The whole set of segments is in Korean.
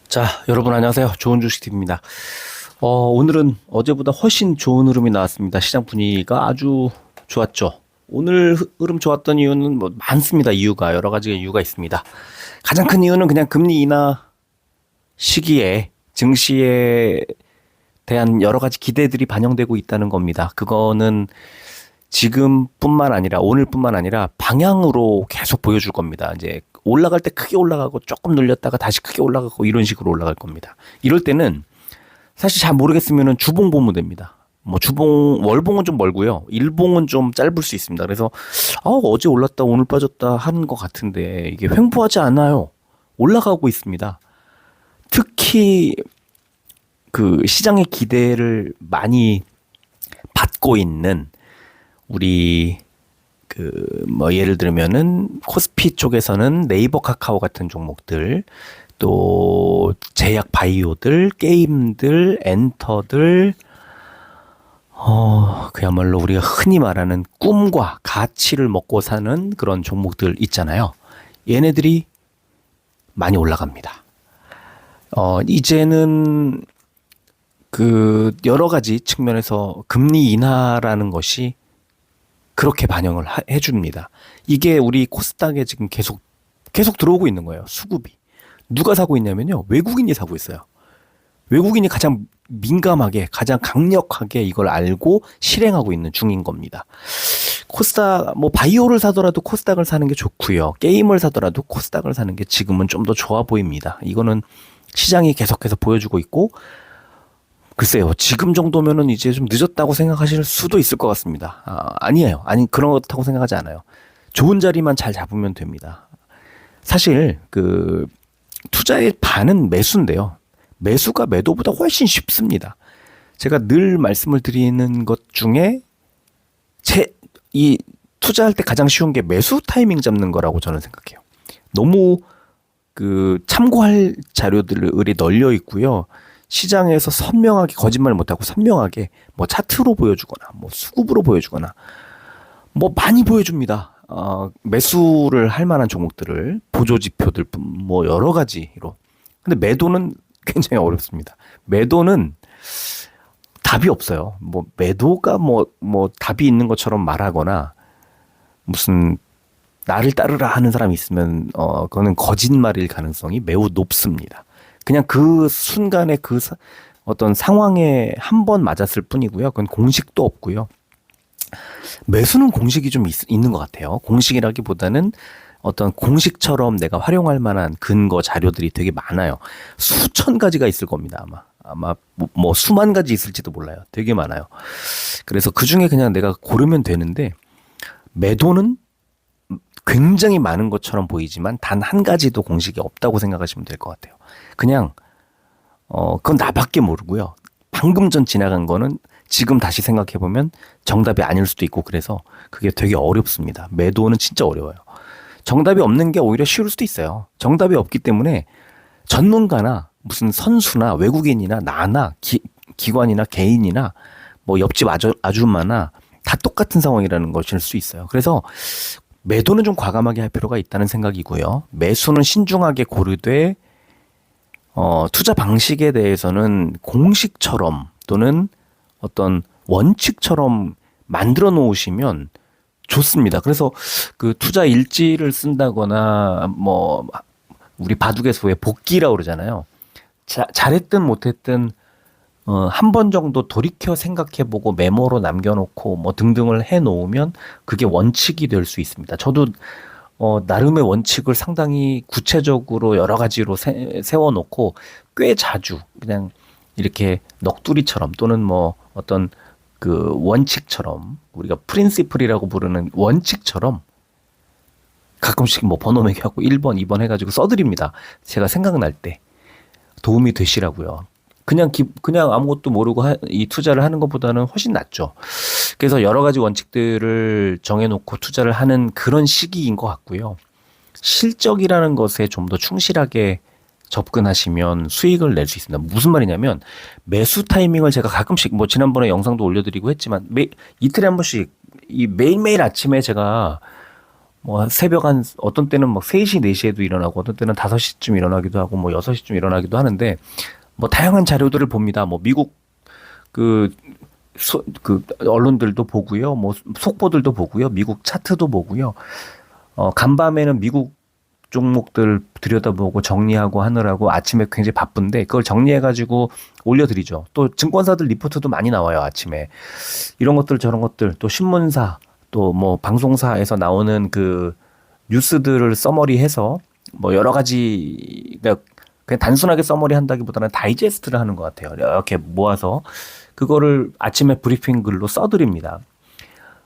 자, 여러분 안녕하세요. 좋은 주식TV입니다. 오늘은 어제보다 훨씬 좋은 흐름이 나왔습니다. 시장 분위기가 아주 좋았죠. 오늘 흐름 좋았던 이유는 뭐 많습니다. 이유가 여러 가지 이유가 있습니다. 가장 큰 이유는 그냥 금리 인하 시기에 증시에 대한 여러 가지 기대들이 반영되고 있다는 겁니다. 그거는 지금뿐만 아니라 오늘뿐만 아니라 방향으로 계속 보여줄 겁니다. 이제 올라갈 때 크게 올라가고 조금 눌렸다가 다시 크게 올라가고 이런 식으로 올라갈 겁니다. 이럴 때는 사실 잘 모르겠으면은 주봉 보면 됩니다. 뭐 주봉 월봉은 좀 멀고요. 일봉은 좀 짧을 수 있습니다. 그래서 어제 올랐다 오늘 빠졌다 하는 것 같은데 이게 횡보하지 않아요. 올라가고 있습니다. 특히 그 시장의 기대를 많이 받고 있는 우리 뭐 예를 들면은 코스피 쪽에서는 네이버 카카오 같은 종목들, 또 제약 바이오들, 게임들, 엔터들, 그야말로 우리가 흔히 말하는 꿈과 가치를 먹고 사는 그런 종목들 있잖아요. 얘네들이 많이 올라갑니다. 이제는 여러 가지 측면에서 금리 인하라는 것이 그렇게 반영을 해줍니다. 이게 우리 코스닥에 지금 계속 들어오고 있는 거예요. 수급이. 누가 사고 있냐면요. 외국인이 사고 있어요. 외국인이 가장 민감하게, 가장 강력하게 이걸 알고 실행하고 있는 중인 겁니다. 코스닥, 뭐 바이오를 사더라도 코스닥을 사는 게 좋고요. 게임을 사더라도 코스닥을 사는 게 지금은 좀 더 좋아 보입니다. 이거는 시장이 계속해서 보여주고 있고, 글쎄요, 지금 정도면은 이제 좀 늦었다고 생각하실 수도 있을 것 같습니다. 아니에요. 그렇다고 생각하지 않아요. 좋은 자리만 잘 잡으면 됩니다. 사실, 투자의 반은 매수인데요. 매수가 매도보다 훨씬 쉽습니다. 제가 늘 말씀을 드리는 것 중에, 이 투자할 때 가장 쉬운 게 매수 타이밍 잡는 거라고 저는 생각해요. 너무, 참고할 자료들이 널려 있고요. 시장에서 선명하게 거짓말 못하고 선명하게 뭐 차트로 보여주거나 뭐 수급으로 보여주거나 뭐 많이 보여줍니다. 매수를 할 만한 종목들을 보조지표들 뭐 여러 가지로. 근데 매도는 굉장히 어렵습니다. 매도는 답이 없어요. 뭐 매도가 뭐 답이 있는 것처럼 말하거나 무슨 나를 따르라 하는 사람이 있으면 그거는 거짓말일 가능성이 매우 높습니다. 그냥 그 순간에 어떤 상황에 한 번 맞았을 뿐이고요. 그건 공식도 없고요. 매수는 공식이 좀 있는 것 같아요. 공식이라기보다는 어떤 공식처럼 내가 활용할 만한 근거 자료들이 되게 많아요. 수천 가지가 있을 겁니다. 아마 뭐 수만 가지 있을지도 몰라요. 되게 많아요. 그래서 그 중에 그냥 내가 고르면 되는데 매도는 굉장히 많은 것처럼 보이지만 단 한 가지도 공식이 없다고 생각하시면 될 것 같아요. 그냥 그건 나밖에 모르고요. 방금 전 지나간 거는 지금 다시 생각해 보면 정답이 아닐 수도 있고 그래서 그게 되게 어렵습니다. 매도는 진짜 어려워요. 정답이 없는 게 오히려 쉬울 수도 있어요. 정답이 없기 때문에 전문가나 무슨 선수나 외국인이나 나나 기관이나 개인이나 뭐 옆집 아줌마나 다 똑같은 상황이라는 것일 수 있어요. 그래서 매도는 좀 과감하게 할 필요가 있다는 생각이고요. 매수는 신중하게 고르되 투자 방식에 대해서는 공식처럼 또는 어떤 원칙처럼 만들어 놓으시면 좋습니다. 그래서 투자 일지를 쓴다거나 뭐 우리 바둑에서 왜 복기라고 그러잖아요. 잘했든 못했든 한 번 정도 돌이켜 생각해보고 메모로 남겨놓고 뭐 등등을 해놓으면 그게 원칙이 될 수 있습니다. 저도 나름의 원칙을 상당히 구체적으로 여러 가지로 세워놓고 꽤 자주 그냥 이렇게 넋두리처럼 또는 뭐 어떤 원칙처럼 우리가 프린시플이라고 부르는 원칙처럼 가끔씩 뭐 번호 매겨갖고 1번, 2번 해가지고 써드립니다. 제가 생각날 때 도움이 되시라고요. 그냥 아무것도 모르고 이 투자를 하는 것보다는 훨씬 낫죠. 그래서 여러 가지 원칙들을 정해놓고 투자를 하는 그런 시기인 것 같고요. 실적이라는 것에 좀 더 충실하게 접근하시면 수익을 낼 수 있습니다. 무슨 말이냐면 매수 타이밍을 제가 가끔씩 뭐 지난번에 영상도 올려드리고 했지만 이틀에 한 번씩 이 매일매일 아침에 제가 뭐 새벽 한 어떤 때는 뭐 3시, 4시에도 일어나고 어떤 때는 5시쯤 일어나기도 하고 뭐 6시쯤 일어나기도 하는데 뭐 다양한 자료들을 봅니다. 뭐 미국 그, 그 언론들도 보고요. 뭐 속보들도 보고요. 미국 차트도 보고요. 간밤에는 미국 종목들 들여다보고 정리하고 하느라고 아침에 굉장히 바쁜데 그걸 정리해가지고 올려드리죠. 또 증권사들 리포트도 많이 나와요, 아침에. 이런 것들 저런 것들 또 신문사 또 뭐 방송사에서 나오는 그 뉴스들을 써머리해서 뭐 여러 가지 그러니까 그냥 단순하게 써머리 한다기보다는 다이제스트를 하는 것 같아요. 이렇게 모아서 그거를 아침에 브리핑 글로 써드립니다.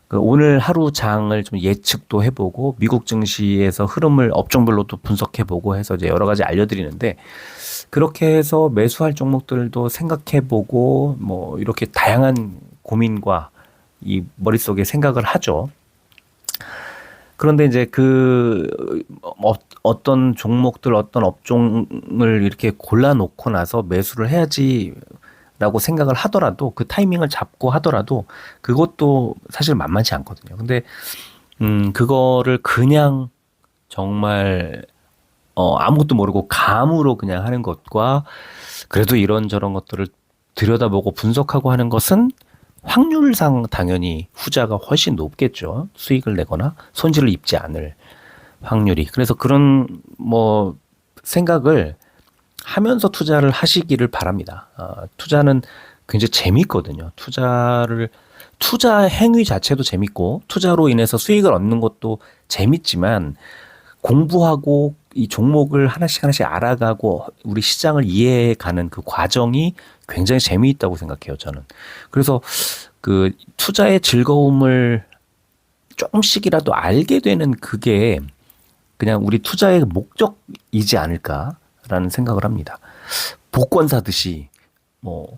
그 오늘 하루 장을 좀 예측도 해보고 미국 증시에서 흐름을 업종별로도 분석해보고 해서 이제 여러 가지 알려드리는데 그렇게 해서 매수할 종목들도 생각해보고 뭐 이렇게 다양한 고민과 이 머릿속에 생각을 하죠. 그런데 이제 어떤 종목들 어떤 업종을 이렇게 골라놓고 나서 매수를 해야지라고 생각을 하더라도 그 타이밍을 잡고 하더라도 그것도 사실 만만치 않거든요. 근데 그거를 그냥 정말 아무것도 모르고 감으로 그냥 하는 것과 그래도 이런저런 것들을 들여다보고 분석하고 하는 것은 확률상 당연히 후자가 훨씬 높겠죠. 수익을 내거나 손실을 입지 않을 확률이. 그래서 그런 뭐 생각을 하면서 투자를 하시기를 바랍니다. 투자는 굉장히 재밌거든요. 투자 행위 자체도 재밌고 투자로 인해서 수익을 얻는 것도 재밌지만 공부하고 이 종목을 하나씩 하나씩 알아가고 우리 시장을 이해해가는 그 과정이 굉장히 재미있다고 생각해요, 저는. 그래서 그 투자의 즐거움을 조금씩이라도 알게 되는 그게 그냥 우리 투자의 목적이지 않을까라는 생각을 합니다. 복권 사듯이 뭐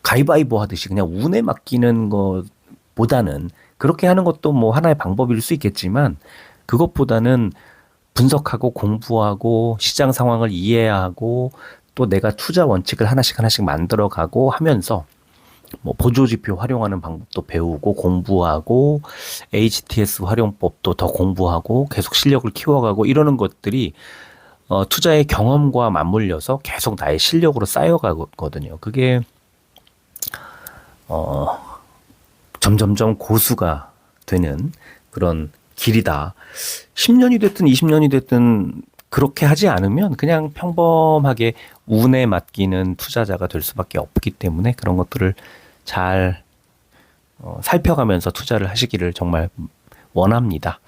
가위바위보 하듯이 그냥 운에 맡기는 것보다는 그렇게 하는 것도 뭐 하나의 방법일 수 있겠지만 그것보다는 분석하고 공부하고 시장 상황을 이해하고 또 내가 투자 원칙을 하나씩 하나씩 만들어가고 하면서 뭐 보조지표 활용하는 방법도 배우고 공부하고 HTS 활용법도 더 공부하고 계속 실력을 키워가고 이러는 것들이 투자의 경험과 맞물려서 계속 나의 실력으로 쌓여가거든요. 그게 점점점 고수가 되는 그런 길이다. 10년이 됐든 20년이 됐든 그렇게 하지 않으면 그냥 평범하게 운에 맡기는 투자자가 될 수밖에 없기 때문에 그런 것들을 잘 살펴가면서 투자를 하시기를 정말 원합니다.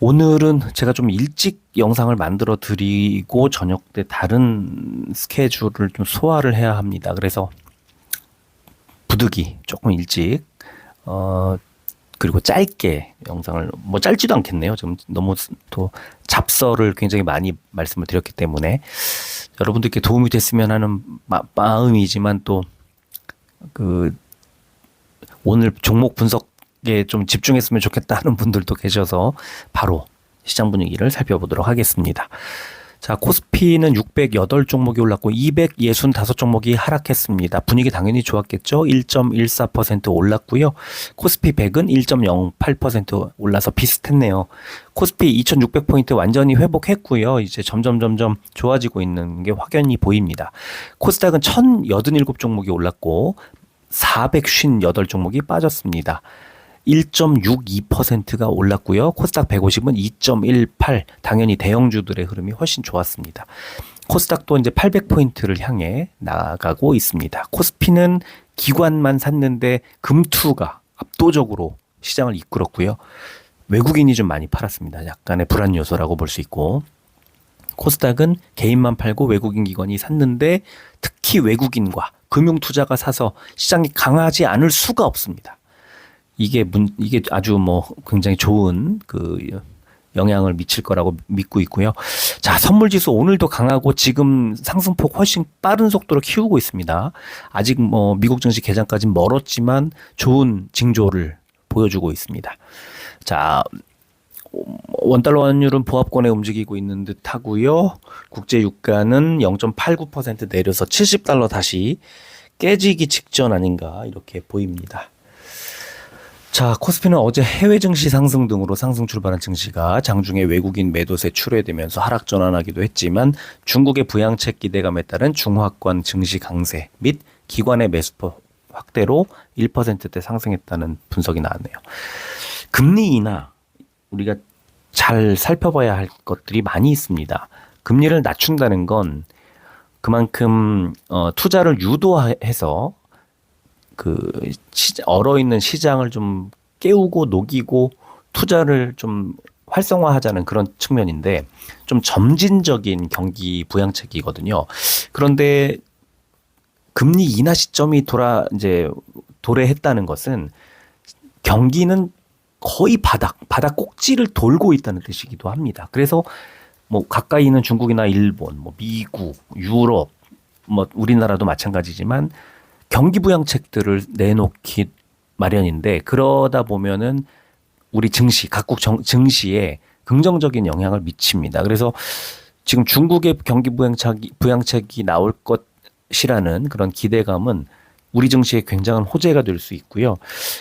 오늘은 제가 좀 일찍 영상을 만들어 드리고 저녁 때 다른 스케줄을 좀 소화를 해야 합니다. 그래서 부득이 조금 일찍 그리고 짧게 영상을 뭐 짧지도 않겠네요. 좀 너무 또 잡서를 굉장히 많이 말씀을 드렸기 때문에 여러분들께 도움이 됐으면 하는 마음이지만 또 그 오늘 종목 분석에 좀 집중했으면 좋겠다 하는 분들도 계셔서 바로 시장 분위기를 살펴보도록 하겠습니다. 자, 코스피는 608종목이 올랐고 265종목이 하락했습니다. 분위기 당연히 좋았겠죠. 1.14% 올랐고요. 코스피 100은 1.08% 올라서 비슷했네요. 코스피 2600포인트 완전히 회복했고요. 이제 점점 좋아지고 있는 게 확연히 보입니다. 코스닥은 1087종목이 올랐고 458종목이 빠졌습니다. 1.62%가 올랐고요. 코스닥 150은 2.18. 당연히 대형주들의 흐름이 훨씬 좋았습니다. 코스닥도 이제 800포인트를 향해 나아가고 있습니다. 코스피는 기관만 샀는데 금투가 압도적으로 시장을 이끌었고요. 외국인이 좀 많이 팔았습니다. 약간의 불안 요소라고 볼 수 있고 코스닥은 개인만 팔고 외국인 기관이 샀는데 특히 외국인과 금융투자가 사서 시장이 강하지 않을 수가 없습니다. 이게 아주 뭐 굉장히 좋은 그 영향을 미칠 거라고 믿고 있고요. 자, 선물지수 오늘도 강하고 지금 상승폭 훨씬 빠른 속도로 키우고 있습니다. 아직 뭐 미국 증시 개장까지는 멀었지만 좋은 징조를 보여주고 있습니다. 자, 원달러 환율은 보합권에 움직이고 있는 듯 하고요. 국제 유가는 0.89% 내려서 70달러 다시 깨지기 직전 아닌가 이렇게 보입니다. 자, 코스피는 어제 해외 증시 상승 등으로 상승 출발한 증시가 장중에 외국인 매도세 출회되면서 하락 전환하기도 했지만 중국의 부양책 기대감에 따른 중화권 증시 강세 및 기관의 매수폭 확대로 1%대 상승했다는 분석이 나왔네요. 금리 인하 우리가 잘 살펴봐야 할 것들이 많이 있습니다. 금리를 낮춘다는 건 그만큼 투자를 유도해서 얼어있는 시장을 좀 깨우고 녹이고 투자를 좀 활성화하자는 그런 측면인데 좀 점진적인 경기 부양책이거든요. 그런데 금리 인하 시점이 도래했다는 것은 경기는 거의 바닥 꼭지를 돌고 있다는 뜻이기도 합니다. 그래서 뭐 가까이 있는 중국이나 일본, 뭐 미국, 유럽, 뭐 우리나라도 마찬가지지만 경기 부양책들을 내놓기 마련인데 그러다 보면은 우리 증시, 각국 증시에 긍정적인 영향을 미칩니다. 그래서 지금 중국의 경기 부양책이 나올 것이라는 그런 기대감은 우리 증시에 굉장한 호재가 될 수 있고요.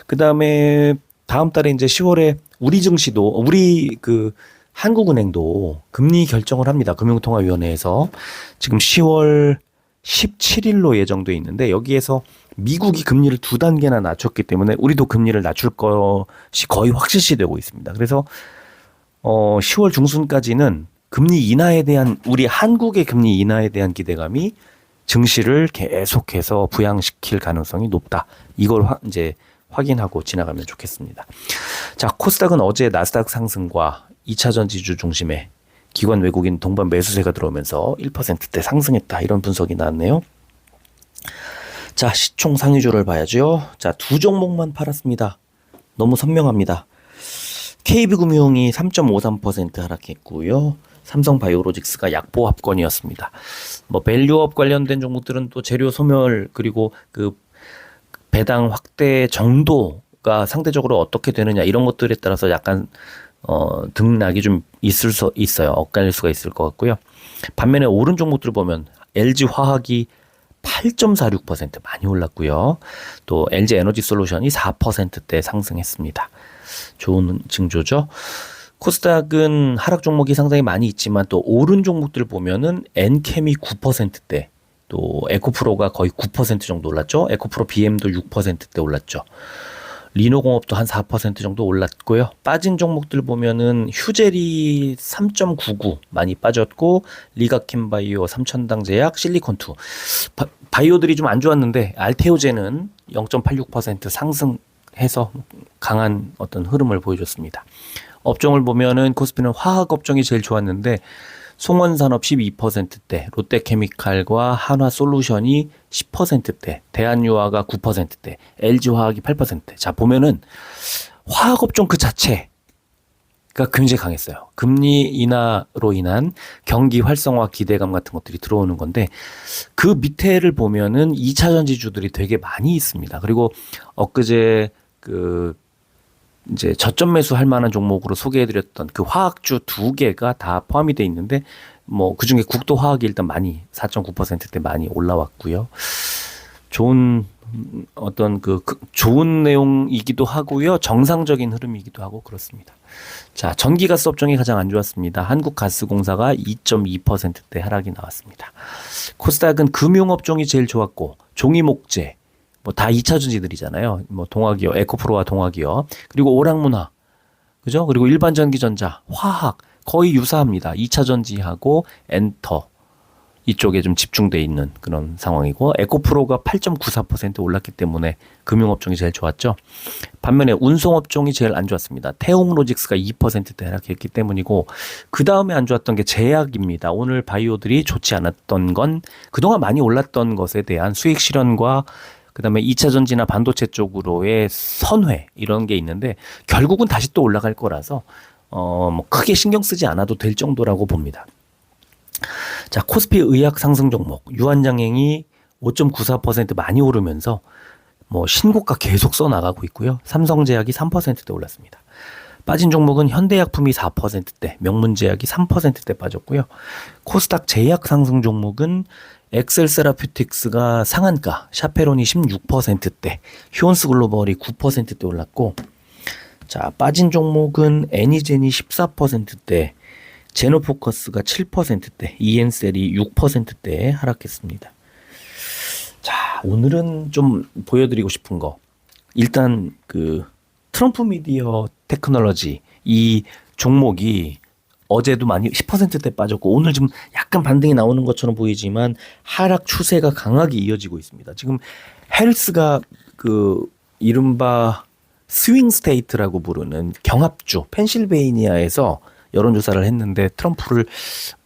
그 다음에 다음 달에 이제 10월에 우리 증시도 한국은행도 금리 결정을 합니다. 금융통화위원회에서 지금 10월 17일로 예정돼 있는데 여기에서 미국이 금리를 2단계나 낮췄기 때문에 우리도 금리를 낮출 것이 거의 확실시되고 있습니다. 그래서 10월 중순까지는 금리 인하에 대한 우리 한국의 금리 인하에 대한 기대감이 증시를 계속해서 부양시킬 가능성이 높다. 이걸 이제 확인하고 지나가면 좋겠습니다. 자, 코스닥은 어제 나스닥 상승과 2차전 지주 중심의 기관 외국인 동반 매수세가 들어오면서 1%대 상승했다. 이런 분석이 나왔네요. 자, 시총 상위주를 봐야죠. 자, 두 종목만 팔았습니다. 너무 선명합니다. KB금융이 3.53% 하락했고요. 삼성바이오로직스가 약보합권이었습니다. 뭐 밸류업 관련된 종목들은 또 재료 소멸 그리고 그 배당 확대 정도가 상대적으로 어떻게 되느냐 이런 것들에 따라서 약간 등락이 좀 있을 수 있어요. 엇갈릴 수가 있을 것 같고요. 반면에 오른 종목들 보면 LG화학이 8.46% 많이 올랐고요. 또 LG에너지솔루션이 4%대 상승했습니다. 좋은 징조죠. 코스닥은 하락 종목이 상당히 많이 있지만 또 오른 종목들 보면은 엔캠이 9%대, 또 에코프로가 거의 9% 정도 올랐죠. 에코프로 BM도 6%대 올랐죠. 리노공업도 한 4% 정도 올랐고요. 빠진 종목들 보면은 휴젤이 3.99 많이 빠졌고 리가캠바이오, 삼천당제약, 실리콘투 바이오들이 좀 안 좋았는데 알테오제는 0.86% 상승해서 강한 어떤 흐름을 보여줬습니다. 업종을 보면은 코스피는 화학 업종이 제일 좋았는데 송원산업 12%대, 롯데케미칼과 한화솔루션이 10%대, 대한유화가 9%대, LG화학이 8%대. 자, 보면은 화학업종 그 자체가 굉장히 강했어요. 금리 인하로 인한 경기 활성화 기대감 같은 것들이 들어오는 건데 그 밑에를 보면은 2차전 지주들이 되게 많이 있습니다. 그리고 엊그제 이제 저점 매수할 만한 종목으로 소개해드렸던 그 화학주 2개가 다 포함이 돼 있는데 뭐 그중에 국도화학이 일단 많이 4.9%대 많이 올라왔고요. 좋은 좋은 내용이기도 하고요. 정상적인 흐름이기도 하고 그렇습니다. 자, 전기가스 업종이 가장 안 좋았습니다. 한국가스공사가 2.2%대 하락이 나왔습니다. 코스닥은 금융업종이 제일 좋았고 종이목재 뭐 다 2차 전지들이잖아요. 뭐 동학이요, 에코프로와 동학이요. 그리고 오락문화, 그죠? 그리고 일반전기전자, 화학 거의 유사합니다. 2차 전지하고 엔터 이쪽에 좀 집중돼 있는 그런 상황이고 에코프로가 8.94% 올랐기 때문에 금융업종이 제일 좋았죠. 반면에 운송업종이 제일 안 좋았습니다. 태웅로직스가 2%대 하락했기 때문이고 그 다음에 안 좋았던 게 제약입니다. 오늘 바이오들이 좋지 않았던 건 그동안 많이 올랐던 것에 대한 수익 실현과 그다음에 2차 전지나 반도체 쪽으로의 선회 이런 게 있는데 결국은 다시 또 올라갈 거라서 뭐 크게 신경 쓰지 않아도 될 정도라고 봅니다. 자, 코스피 의학 상승 종목 유한장행이 5.94% 많이 오르면서 뭐 신고가 계속 써 나가고 있고요. 삼성제약이 3%대 올랐습니다. 빠진 종목은 현대약품이 4%대, 명문제약이 3%대 빠졌고요. 코스닥 제약 상승 종목은 엑셀세라퓨틱스가 상한가, 샤페론이 16%대, 휴온스 글로벌이 9%대 올랐고 자, 빠진 종목은 애니젠이 14%대, 제노포커스가 7%대, 이엔셀이 6%대에 하락했습니다. 자, 오늘은 좀 보여드리고 싶은 거. 일단 그 트럼프 미디어 테크놀로지 이 종목이 어제도 많이 10%대 빠졌고 오늘 좀 약간 반등이 나오는 것처럼 보이지만 하락 추세가 강하게 이어지고 있습니다. 지금 해리스가 그 이른바 스윙 스테이트라고 부르는 경합주 펜실베이니아에서 여론조사를 했는데 트럼프를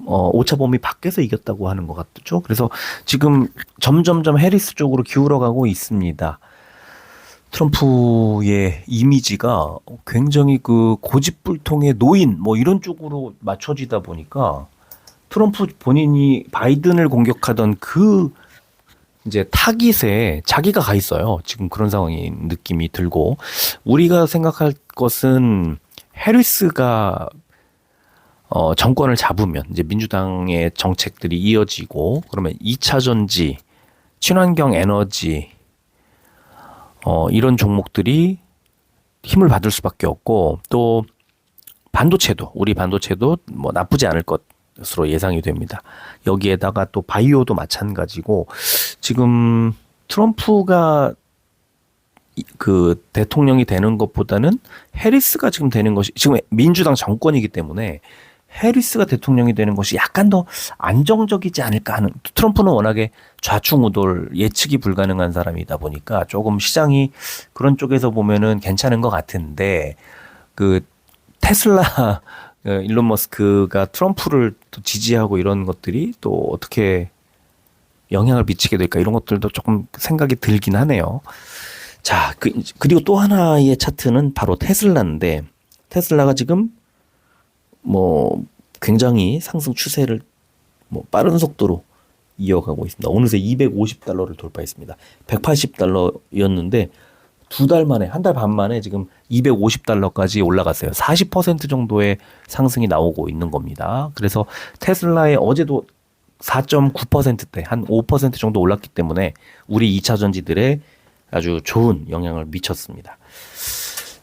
오차 범위 밖에서 이겼다고 하는 것 같죠. 그래서 지금 점점점 해리스 쪽으로 기울어가고 있습니다. 트럼프의 이미지가 굉장히 그 고집불통의 노인 뭐 이런 쪽으로 맞춰지다 보니까 트럼프 본인이 바이든을 공격하던 그 이제 타깃에 자기가 가 있어요. 지금 그런 상황이 느낌이 들고 우리가 생각할 것은 해리스가 정권을 잡으면 이제 민주당의 정책들이 이어지고 그러면 2차 전지, 친환경 에너지 이런 종목들이 힘을 받을 수밖에 없고 또 반도체도 우리 반도체도 뭐 나쁘지 않을 것으로 예상이 됩니다. 여기에다가 또 바이오도 마찬가지고 지금 트럼프가 그 대통령이 되는 것보다는 해리스가 지금 되는 것이 지금 민주당 정권이기 때문에 해리스가 대통령이 되는 것이 약간 더 안정적이지 않을까 하는 트럼프는 워낙에 좌충우돌 예측이 불가능한 사람이다 보니까 조금 시장이 그런 쪽에서 보면은 괜찮은 것 같은데 그 테슬라 일론 머스크가 트럼프를 또 지지하고 이런 것들이 또 어떻게 영향을 미치게 될까 이런 것들도 조금 생각이 들긴 하네요. 자, 그리고 또 하나의 차트는 바로 테슬라인데 테슬라가 지금 뭐 굉장히 상승 추세를 뭐 빠른 속도로 이어가고 있습니다. 어느새 250달러를 돌파했습니다. 180달러였는데 두 달 만에 한 달 반 만에 지금 250달러까지 올라갔어요. 40% 정도의 상승이 나오고 있는 겁니다. 그래서 테슬라의 어제도 4.9%대 한 5% 정도 올랐기 때문에 우리 2차 전지들의 아주 좋은 영향을 미쳤습니다.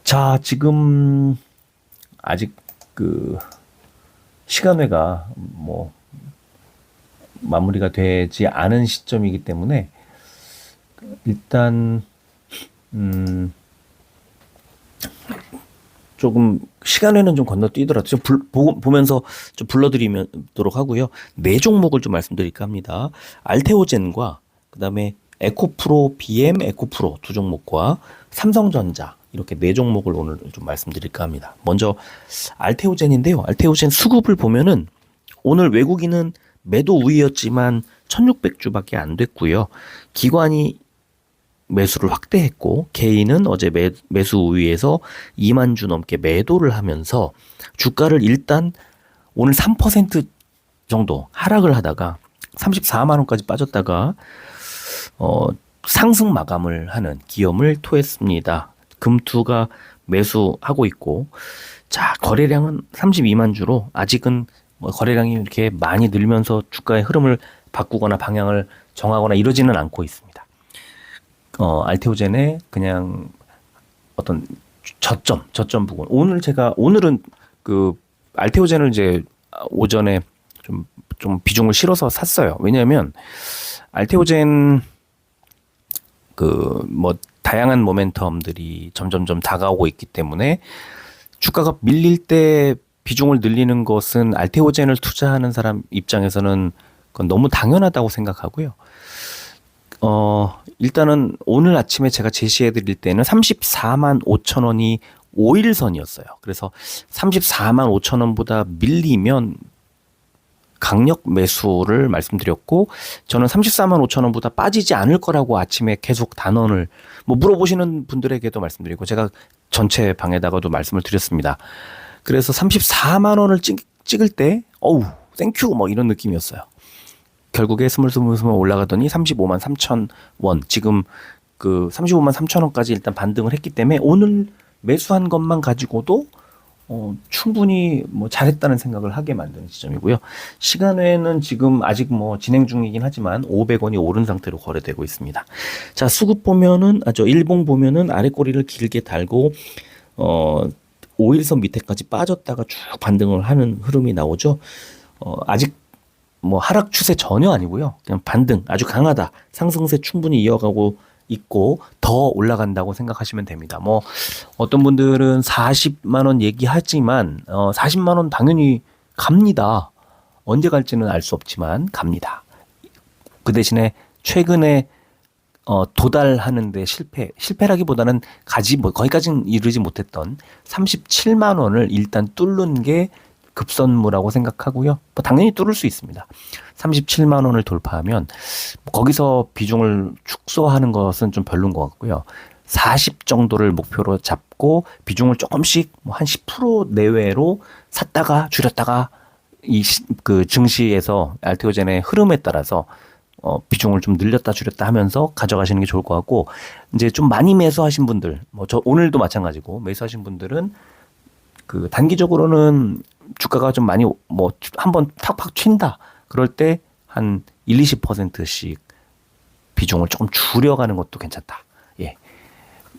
자, 지금 아직 그 시간회가 뭐 마무리가 되지 않은 시점이기 때문에 일단 조금 시간회는 좀 건너뛰더라도 좀 보면서 좀 불러드리도록 하고요. 네 종목을 좀 말씀드릴까 합니다. 알테오젠과 그다음에 에코프로 BM, 에코프로 두 종목과 삼성전자 이렇게 네 종목을 오늘 좀 말씀드릴까 합니다. 먼저 알테오젠인데요. 알테오젠 수급을 보면은 오늘 외국인은 매도 우위였지만 1600주밖에 안 됐고요. 기관이 매수를 확대했고 개인은 어제 매수 우위에서 2만 주 넘게 매도를 하면서 주가를 일단 오늘 3% 정도 하락을 하다가 34만 원까지 빠졌다가 상승 마감을 하는 기염을 토했습니다. 금투가 매수하고 있고 자 거래량은 32만 주로 아직은 뭐 거래량이 이렇게 많이 늘면서 주가의 흐름을 바꾸거나 방향을 정하거나 이러지는 않고 있습니다. 알테오젠의 그냥 어떤 저점 부분 오늘은 그 알테오젠을 이제 오전에 좀 비중을 실어서 샀어요. 왜냐하면 알테오젠 그 뭐 다양한 모멘텀들이 점점점 다가오고 있기 때문에 주가가 밀릴 때 비중을 늘리는 것은 알테오젠을 투자하는 사람 입장에서는 그건 너무 당연하다고 생각하고요. 일단은 오늘 아침에 제가 제시해 드릴 때는 34만 5천 원이 5일선이었어요. 그래서 34만 5천 원보다 밀리면 강력 매수를 말씀드렸고 저는 34만 5천 원보다 빠지지 않을 거라고 아침에 계속 단언을 뭐 물어보시는 분들에게도 말씀드리고 제가 전체 방에다가도 말씀을 드렸습니다. 그래서 34만 원을 찍을 때 어우 땡큐 뭐 이런 느낌이었어요. 결국에 스물스물 올라가더니 35만 3천 원 지금 그 35만 3천 원까지 일단 반등을 했기 때문에 오늘 매수한 것만 가지고도 충분히 뭐 잘했다는 생각을 하게 만드는 지점이고요. 시간외에는 지금 아직 뭐 진행 중이긴 하지만 500원이 오른 상태로 거래되고 있습니다. 자, 수급 보면은 일봉 보면은 아래 꼬리를 길게 달고 어, 5일선 밑에까지 빠졌다가 쭉 반등을 하는 흐름이 나오죠. 아직 뭐 하락 추세 전혀 아니고요. 그냥 반등 아주 강하다. 상승세 충분히 이어가고 있고 더 올라간다고 생각하시면 됩니다. 뭐 어떤 분들은 40만 원 얘기하지만 40만 원 당연히 갑니다. 언제 갈지는 알 수 없지만 갑니다. 그 대신에 최근에 도달하는데 실패라기보다는 거기까지는 이르지 못했던 37만 원을 일단 뚫는 게 급선무라고 생각하고요. 뭐 당연히 뚫을 수 있습니다. 37만 원을 돌파하면 거기서 비중을 축소하는 것은 좀 별론 것 같고요. 40 정도를 목표로 잡고 비중을 조금씩 뭐 한 10% 내외로 샀다가 줄였다가 그 증시에서 알테오젠의 흐름에 따라서 비중을 좀 늘렸다 줄였다 하면서 가져가시는 게 좋을 것 같고, 이제 좀 많이 매수하신 분들, 뭐 저 오늘도 마찬가지고 매수하신 분들은 그 단기적으로는 주가가 좀 많이 뭐 한번 팍팍 튄다. 그럴 때 한 1, 20%씩 비중을 조금 줄여가는 것도 괜찮다. 예.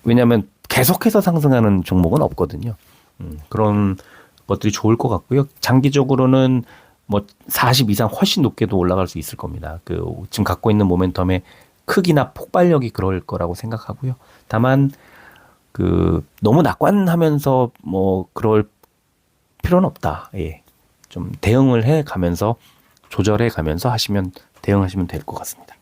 왜냐하면 계속해서 상승하는 종목은 없거든요. 그런 것들이 좋을 것 같고요. 장기적으로는 뭐 40 이상 훨씬 높게도 올라갈 수 있을 겁니다. 그 지금 갖고 있는 모멘텀의 크기나 폭발력이 그럴 거라고 생각하고요. 다만 그 너무 낙관하면서 뭐 그럴 필요는 없다. 예. 좀 대응을 해 가면서 조절해 가면서 대응하시면 될 것 같습니다.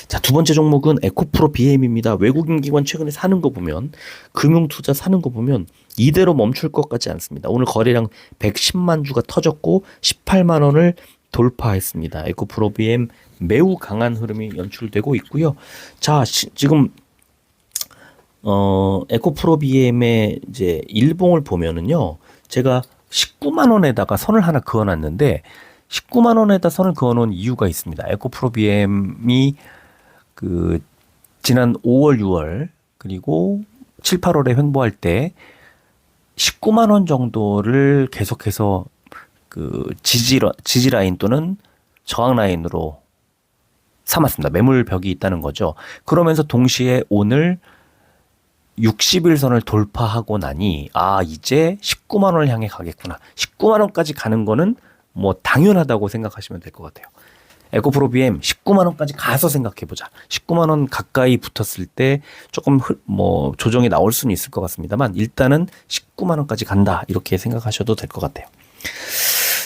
자, 두 번째 종목은 에코프로 BM입니다. 외국인 기관 최근에 사는 거 보면, 금융투자 사는 거 보면 이대로 멈출 것 같지 않습니다. 오늘 거래량 110만 주가 터졌고 18만 원을 돌파했습니다. 에코프로 BM 매우 강한 흐름이 연출되고 있고요. 자, 지금 에코프로 BM의 이제 일봉을 보면은요. 제가 19만 원에다가 선을 하나 그어놨는데 19만 원에다 선을 그어놓은 이유가 있습니다. 에코프로 BM이 그 지난 5월, 6월 그리고 7, 8월에 횡보할 때 19만 원 정도를 계속해서 그 지지 라인 또는 저항 라인으로 삼았습니다. 매물벽이 있다는 거죠. 그러면서 동시에 오늘 60일선을 돌파하고 나니 이제 19만 원을 향해 가겠구나. 19만 원까지 가는 거는 뭐 당연하다고 생각하시면 될 것 같아요. 에코프로 BM 19만 원까지 가서 생각해 보자. 19만 원 가까이 붙었을 때 조금 뭐 조정이 나올 수는 있을 것 같습니다만 일단은 19만 원까지 간다. 이렇게 생각하셔도 될 것 같아요.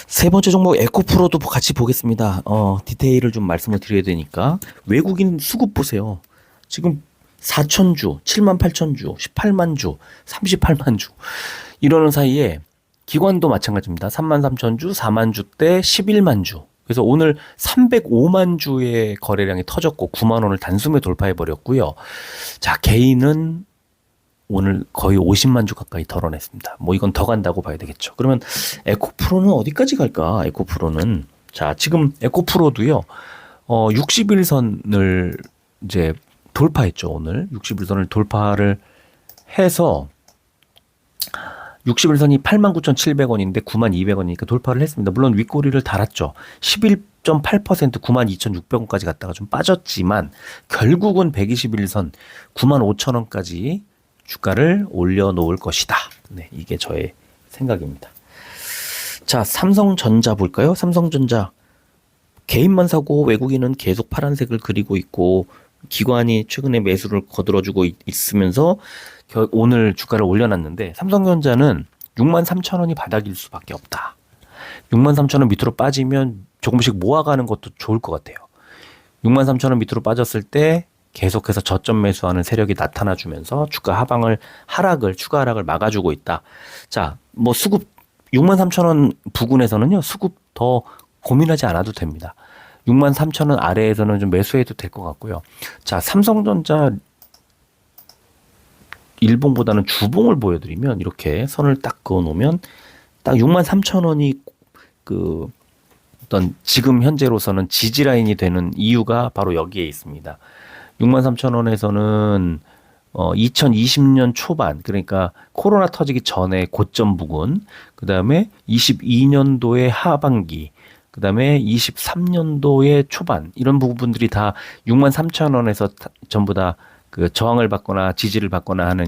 세 번째 종목 에코프로도 같이 보겠습니다. 디테일을 좀 말씀을 드려야 되니까 외국인 수급 보세요. 지금 4천 주, 7만 8천 주, 18만 주, 38만 주 이러는 사이에 기관도 마찬가지입니다. 3만 3천 주, 4만 주 때 11만 주. 그래서 오늘 305만 주의 거래량이 터졌고 9만 원을 단숨에 돌파해 버렸고요. 자, 개인은 오늘 거의 50만 주 가까이 덜어냈습니다. 뭐 이건 더 간다고 봐야 되겠죠. 그러면 에코프로는 어디까지 갈까? 에코프로는 자, 지금 에코프로도요. 60일선을 이제 돌파했죠. 오늘 60일선을 돌파를 해서 60일선이 89,700원인데 92,200원이니까 돌파를 했습니다. 물론 윗꼬리를 달았죠. 11.8% 92,600원까지 갔다가 좀 빠졌지만 결국은 121선 95,000원까지 주가를 올려놓을 것이다. 네, 이게 저의 생각입니다. 자, 삼성전자 볼까요? 삼성전자 개인만 사고 외국인은 계속 파란색을 그리고 있고 기관이 최근에 매수를 거들어주고 있으면서 오늘 주가를 올려놨는데 삼성전자는 63,000원이 바닥일 수밖에 없다. 63,000원 밑으로 빠지면 조금씩 모아가는 것도 좋을 것 같아요. 63,000원 밑으로 빠졌을 때 계속해서 저점 매수하는 세력이 나타나주면서 주가 추가 하락을 막아주고 있다. 자, 뭐 수급 63,000원 부근에서는요, 수급 더 고민하지 않아도 됩니다. 63,000원 아래에서는 좀 매수해도 될 것 같고요. 자, 삼성전자 일봉보다는 주봉을 보여드리면 이렇게 선을 딱 그어놓으면 딱 63,000원이 그 어떤 지금 현재로서는 지지 라인이 되는 이유가 바로 여기에 있습니다. 63,000원에서는 2020년 초반, 그러니까 코로나 터지기 전에 고점 부근, 그 다음에 22년도의 하반기, 그 다음에 23년도의 초반, 이런 부분들이 다 63,000원에서 전부 다 그 저항을 받거나 지지를 받거나 하는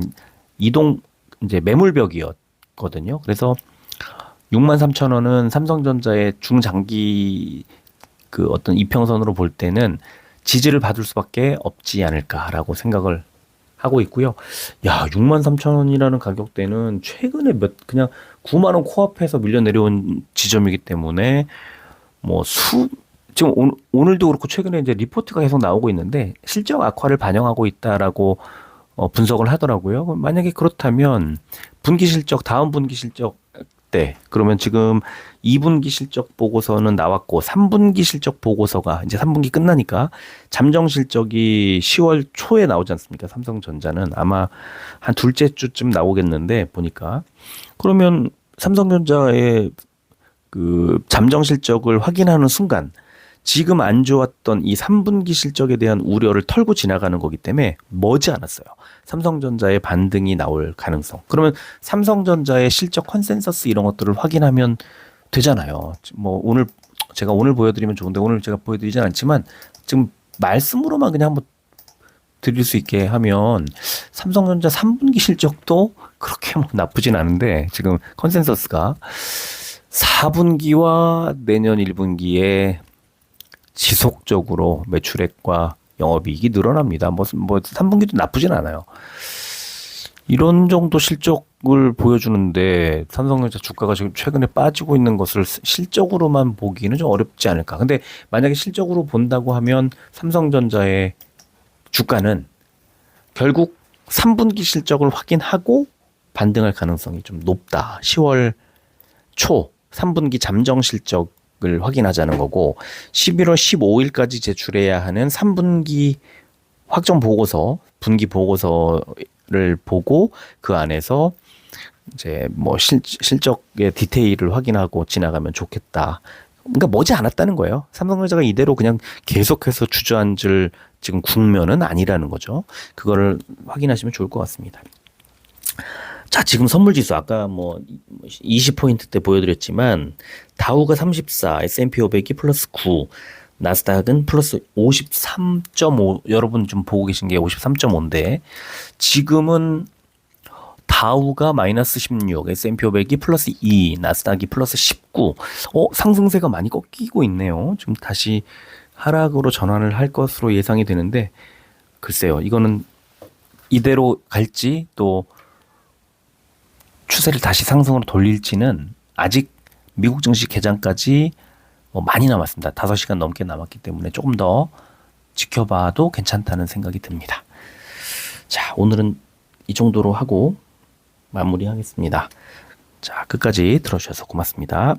이동 이제 매물벽이었거든요. 그래서 63,000원은 삼성전자의 중장기 그 어떤 이평선으로 볼 때는 지지를 받을 수밖에 없지 않을까라고 생각을 하고 있고요. 야, 63,000원이라는 가격대는 최근에 그냥 9만 원 코앞에서 밀려 내려온 지점이기 때문에 지금 오늘도 그렇고 최근에 이제 리포트가 계속 나오고 있는데 실적 악화를 반영하고 있다라고 분석을 하더라고요. 만약에 그렇다면 분기 실적, 다음 분기 실적 때 그러면 지금 2분기 실적 보고서는 나왔고 3분기 실적 보고서가 이제 3분기 끝나니까 잠정 실적이 10월 초에 나오지 않습니까? 삼성전자는 아마 한 둘째 주쯤 나오겠는데 보니까 그러면 삼성전자의 그 잠정 실적을 확인하는 순간 지금 안 좋았던 이 3분기 실적에 대한 우려를 털고 지나가는 거기 때문에 머지않았어요. 삼성전자의 반등이 나올 가능성. 그러면 삼성전자의 실적 컨센서스 이런 것들을 확인하면 되잖아요. 제가 오늘 보여드리면 좋은데 오늘 제가 보여드리진 않지만 지금 말씀으로만 그냥 한번 드릴 수 있게 하면 삼성전자 3분기 실적도 그렇게 나쁘진 않은데 지금 컨센서스가 4분기와 내년 1분기에 지속적으로 매출액과 영업이익이 늘어납니다. 3분기도 나쁘진 않아요. 이런 정도 실적을 보여주는데 삼성전자 주가가 지금 최근에 빠지고 있는 것을 실적으로만 보기는 좀 어렵지 않을까. 근데 만약에 실적으로 본다고 하면 삼성전자의 주가는 결국 3분기 실적을 확인하고 반등할 가능성이 좀 높다. 10월 초 3분기 잠정 실적을 확인하자는 거고 11월 15일까지 제출해야 하는 3분기 확정 보고서, 분기 보고서를 보고 그 안에서 이제 실적의 디테일을 확인하고 지나가면 좋겠다. 그러니까 머지 않았다는 거예요. 삼성전자가 이대로 그냥 계속해서 주저앉을 지금 국면은 아니라는 거죠. 그거를 확인하시면 좋을 것 같습니다. 자, 지금 선물 지수 아까 20포인트 때 보여드렸지만 다우가 34, S&P 500이 플러스 9, 나스닥은 플러스 53.5. 여러분 좀 보고 계신 게 53.5인데 지금은 다우가 마이너스 16, S&P 500이 플러스 2, 나스닥이 플러스 19. 상승세가 많이 꺾이고 있네요. 지금 다시 하락으로 전환을 할 것으로 예상이 되는데 글쎄요. 이거는 이대로 갈지 또 추세를 다시 상승으로 돌릴지는 아직 미국 증시 개장까지 많이 남았습니다. 5시간 넘게 남았기 때문에 조금 더 지켜봐도 괜찮다는 생각이 듭니다. 자, 오늘은 이 정도로 하고 마무리하겠습니다. 자, 끝까지 들어주셔서 고맙습니다.